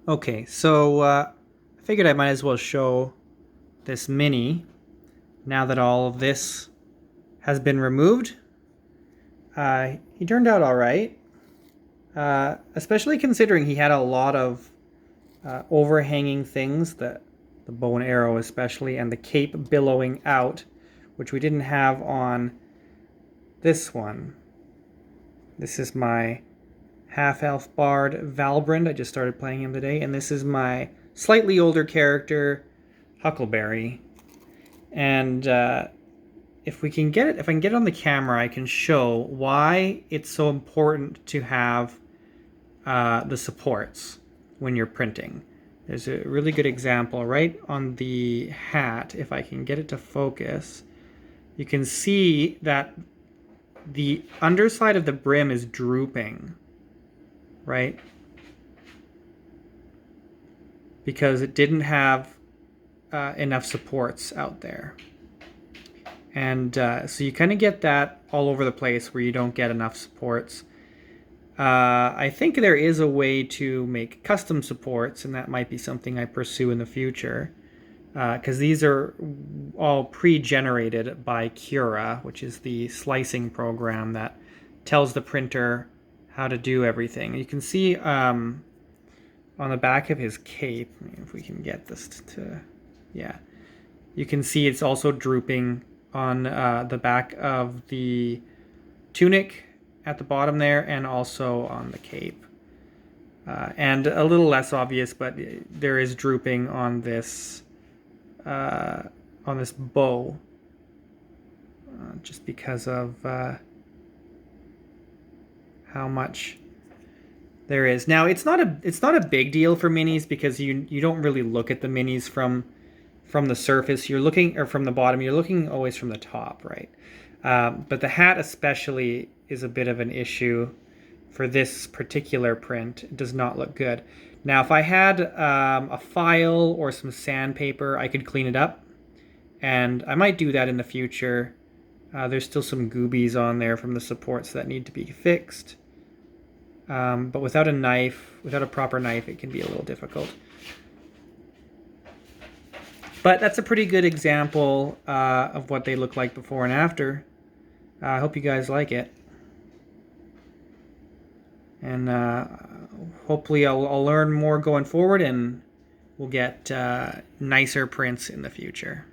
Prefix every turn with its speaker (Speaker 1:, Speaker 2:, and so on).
Speaker 1: Okay, so I figured I might as well show this mini now that all of this has been removed. He turned out all right, especially considering he had a lot of overhanging things, the bow and arrow especially, and the cape billowing out, which we didn't have on this one. This is my half-elf bard Valbrand. I just started playing him today, and this is my slightly older character Huckleberry. And if I can get it on the camera, I can show why it's so important to have the supports when you're printing. There's a really good example right on the hat. If I can get it to focus, you can see that the underside of the brim is drooping, right? Because it didn't have enough supports out there. And so you kind of get that all over the place where you don't get enough supports. I think there is a way to make custom supports, and that might be something I pursue in the future. Because these are all pre-generated by Cura, which is the slicing program that tells the printer how to do everything. You can see on the back of his cape, if we can get this to, yeah, you can see it's also drooping on the back of the tunic at the bottom there, and also on the cape. And a little less obvious, but there is drooping on this bow, just because of how much there is. Now it's not a big deal for minis, because you don't really look at the minis from the surface. You're looking, or from the bottom. You're looking always from the top, right? But the hat especially is a bit of an issue for this particular print. It does not look good. Now, if I had a file or some sandpaper, I could clean it up, and I might do that in the future. There's still some goobies on there from the supports that need to be fixed. But without a knife, without a proper knife, it can be a little difficult. But that's a pretty good example of what they look like before and after. I hope you guys like it. And hopefully I'll learn more going forward, and we'll get nicer prints in the future.